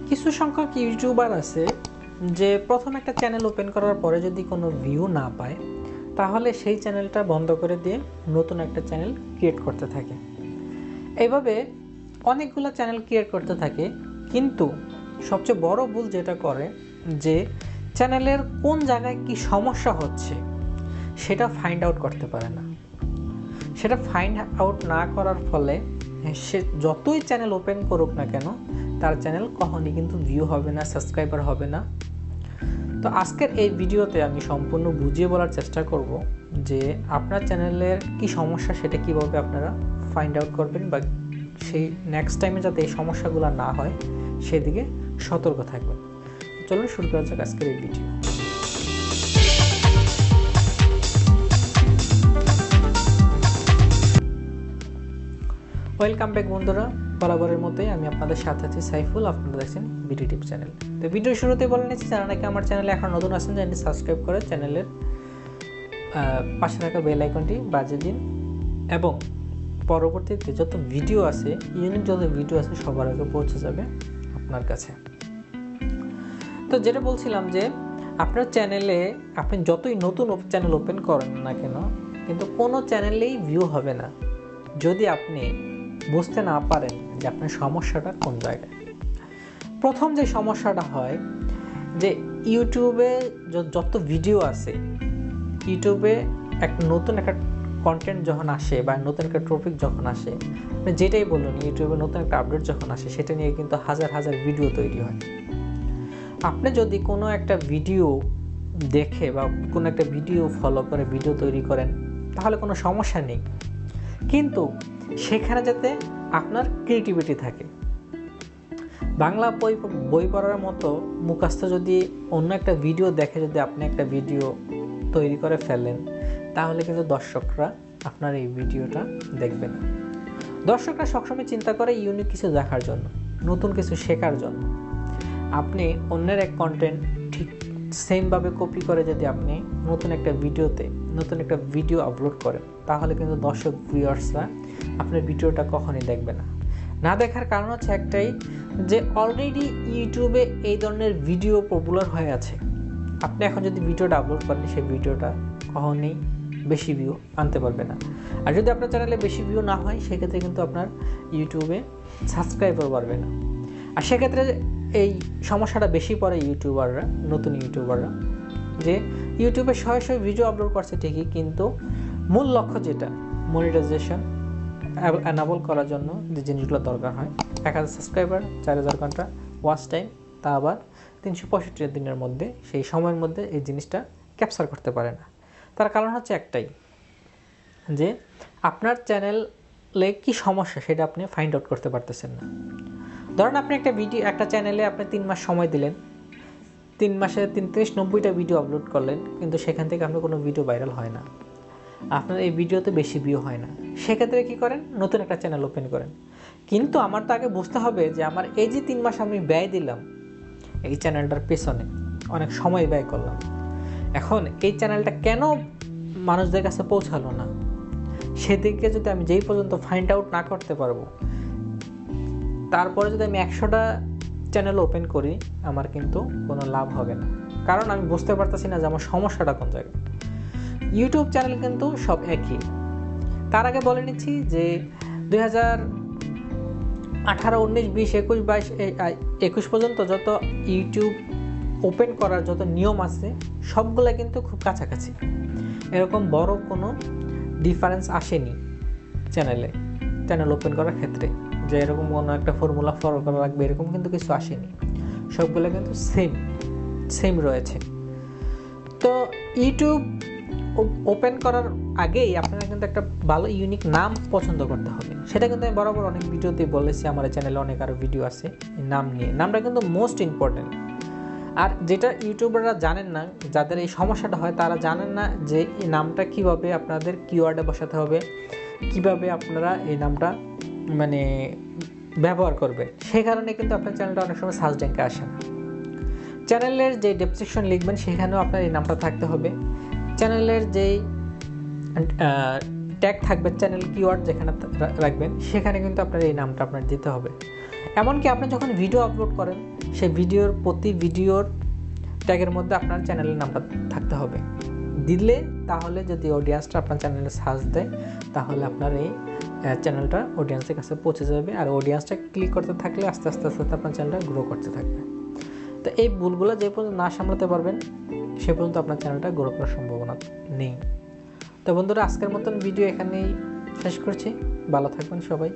কিছু সংখ্যক ইউটিউবার আছে যে প্রথম একটা চ্যানেল ওপেন করার পরে যদি কোনো ভিউ না পায় তাহলে সেই চ্যানেলটা বন্ধ করে দিয়ে নতুন একটা চ্যানেল ক্রিয়েট করতে থাকে। এইভাবে অনেকগুলো চ্যানেল ক্রিয়েট করতে থাকে, কিন্তু সবচেয়ে বড় ভুল যেটা করে যে চ্যানেলের কোন জায়গায় কি সমস্যা হচ্ছে সেটা ফাইন্ড আউট করতে পারে না। সেটা ফাইন্ড আউট না করার ফলে সে যতই চ্যানেল ওপেন করুক না কেন তার চ্যানেল কখনই কিন্তু ভিউ হবে না, সাবস্ক্রাইবার হবে না। তো আজকের এই ভিডিওতে আমি সম্পূর্ণ বুঝিয়ে বলার চেষ্টা করব যে আপনার চ্যানেলের কি সমস্যা সেটা কিভাবে আপনারা ফাইন্ড আউট করবেন, বা সেই নেক্সট টাইমে যাতে এই সমস্যাগুলো না হয় সেদিকে সতর্ক থাকবেন। চলুন শুরু করা যাক আজকের এই ভিডিও। ওয়েলকাম ব্যাক বন্ধুরা, বরাবরের মতোই আমি আপনাদের সাথে আছি সাইফুল। আপনারা দেখছেন বিডি টিপ চ্যানেল। তো ভিডিও শুরুতে বলে নিচ্ছি, যারা নাকি আমার চ্যানেলে এখন নতুন আছেন চ্যানেলটি সাবস্ক্রাইব করে চ্যানেলের পাশে থাকা বেল আইকনটি বাজিয়ে দিন, এবং পরবর্তীতে যত ভিডিও আছে, ইউনিক যত ভিডিও আছে সবার আগে পৌঁছে যাবে আপনার কাছে। তো যেটা বলছিলাম যে আপনার চ্যানেলে আপনি যতই নতুন চ্যানেল ওপেন করেন না কেন, কিন্তু কোনো চ্যানেলেই ভিউ হবে না যদি আপনি বুঝতে না পারেন যে আপনার সমস্যাটা কোন জায়গায়। প্রথম যে সমস্যাটা হয় যে ইউটিউবে যত ভিডিও আছে, ইউটিউবে নতুন একটা কন্টেন্ট যখন আসে বা নতুন একটা টপিক যখন আসে, আপনি যেটাই বলুন, ইউটিউবে নতুন একটা আপডেট যখন আসে সেটা নিয়ে কিন্তু হাজার হাজার ভিডিও তৈরি হয়। আপনি যদি কোনো একটা ভিডিও দেখে বা কোনো একটা ভিডিও ফলো করে ভিডিও তৈরি করেন তাহলে কোনো সমস্যা নেই, কিন্তু সেখানে যাতে আপনার ক্রিয়েটিভিটি থাকে। বাংলা বই পড়ার মতো মুখস্থ যদি অন্য একটা ভিডিও দেখে যদি আপনি একটা ভিডিও তৈরি করে ফেলেন তাহলে কিন্তু দর্শকরা আপনার এই ভিডিওটা দেখবে না। দর্শকরা সবসময় চিন্তা করে ইউনিক কিছু দেখার জন্য, নতুন কিছু শেখার জন্য। আপনি অন্যের এক কন্টেন্ট ঠিক সেমভাবে কপি করে যদি আপনি নতুন একটা ভিডিও আপলোড করেন তাহলে কিন্তু দর্শক ভিউয়ার্সরা আপনার ভিডিওটা কখনই দেখবে না। না দেখার কারণ হচ্ছে একটাই, যে অলরেডি ইউটিউবে এই ধরনের ভিডিও পপুলার হয়ে আছে। আপনি এখন যদি ভিডিওটা আপলোড করেন সেই ভিডিওটা কখনই বেশি ভিউ আনতে পারবে না। আর যদি আপনার চ্যানেলে বেশি ভিউ না হয় সেক্ষেত্রে কিন্তু আপনার ইউটিউবে সাবস্ক্রাইবার বাড়বে না। আর সেক্ষেত্রে এই সমস্যাটা বেশি পড়ে নতুন ইউটিউবাররা, যে ইউটিউবে শয়ে ভিডিও আপলোড করছে ঠিকই, কিন্তু মূল লক্ষ্য যেটা মনিটাইজেশন অ্যানাবল করার জন্য যে জিনিসগুলো দরকার হয়, 1000 সাবস্ক্রাইবার, 4000 ঘন্টা ওয়াচ টাইম, তা আবার 365 দিনের মধ্যে, সেই সময়ের মধ্যে এই জিনিসটা ক্যাপচার করতে পারে না। তার কারণ হচ্ছে একটাই, যে আপনার চ্যানেলে কি সমস্যা সেটা আপনি ফাইন্ড আউট করতে পারতেছেন না। ধরুন আপনি একটা চ্যানেলে আপনি 3 মাস সময় দিলেন, 3 মাসে 30-90টা ভিডিও আপলোড করলেন, কিন্তু সেখান থেকে আপনার কোনো ভিডিও ভাইরাল হয় না, আপনার এই ভিডিওতে বেশি ভিউ হয় না। সেক্ষেত্রে কী করেন? নতুন একটা চ্যানেল ওপেন করেন। কিন্তু আমার তো আগে বুঝতে হবে যে আমার এই যে 3 মাস আমি ব্যয় দিলাম এই চ্যানেলটার পেছনে, অনেক সময় ব্যয় করলাম, এখন এই চ্যানেলটা কেন মানুষদের কাছে পৌঁছালো না, সেদিকে যদি আমি যেই পর্যন্ত ফাইন্ড আউট না করতে পারবো, তারপরে যদি আমি 100টা চ্যানেল ওপেন করি আমার কিন্তু কোনো লাভ হবে না, কারণ আমি বুঝতে পারতেছি না যে আমার সমস্যাটা কোন জায়গায়। ইউটিউব চ্যানেল কিন্তু সব একই। তার আগে বলে নিচ্ছি যে 2018, 19, 20, 21, 22 পর্যন্ত যত ইউটিউব ওপেন করার যত নিয়ম আছে সবগুলো কিন্তু খুব কাছাকাছি। এরকম বড় কোনো ডিফারেন্স আসেনি চ্যানেল ওপেন করার ক্ষেত্রে, যে এরকম কোনো একটা ফর্মুলা ফলো করা লাগবে এরকম কিন্তু কিছু আসেনি। সবগুলো কিন্তু সেম রয়েছে। তো ইউটিউব ওপেন করার আগেই আপনারা কিন্তু একটা ভালো ইউনিক নাম পছন্দ করতে হবে। সেটা কিন্তু আমি বরাবর অনেক ভিডিওতে বলেছি, আমার চ্যানেলে অনেক আরও ভিডিও আছে নাম নিয়ে। নামটা কিন্তু মোস্ট ইম্পর্টেন্ট। আর যেটা ইউটিউবাররা জানেন না, যাদের এই সমস্যাটা হয় তারা জানেন না যে এই নামটা কীভাবে আপনাদের কিওয়ার্ডে বসাতে হবে, কিভাবে আপনারা এই নামটা ব্যবহার করবেন। সেই কারণে কিন্তু আপনার চ্যানেলটা অনেক সময় সার্চ র্যাঙ্কে আসে না। চ্যানেলের যে ডেসক্রিপশন লিখবেন সেখানেও আপনার এই নামটা থাকতে হবে। চ্যানেলের যেই ট্যাগ থাকবে, চ্যানেল কিওয়ার্ড যেখানে রাখবেন সেখানে কিন্তু আপনার এই নামটা আপনার দিতে হবে। এমনকি আপনি যখন ভিডিও আপলোড করেন সেই ভিডিওর প্রতি ভিডিওর ট্যাগের মধ্যে আপনার চ্যানেলের নামটা থাকতে হবে, দিলে তাহলে যদি অডিয়েন্সটা আপনার চ্যানেলে সার্চ দেয় তাহলে আপনার এই চ্যানেলটা অডিয়েন্সের কাছে পৌঁছে যাবে, আর অডিয়েন্সটা ক্লিক করতে থাকলে আস্তে আস্তে আস্তে আপনার চ্যানেলটা গ্রো করতে থাকবে। তো এই ভুলগুলো যে পর্যন্ত না সামলাতে পারবেন সে পর্যন্ত আপনার চ্যানেলটা গ্রো করার সম্ভাবনা নেই। তো বন্ধুরা, আজকের মতন ভিডিও এখানেই শেষ করছি। ভালো থাকবেন সবাই।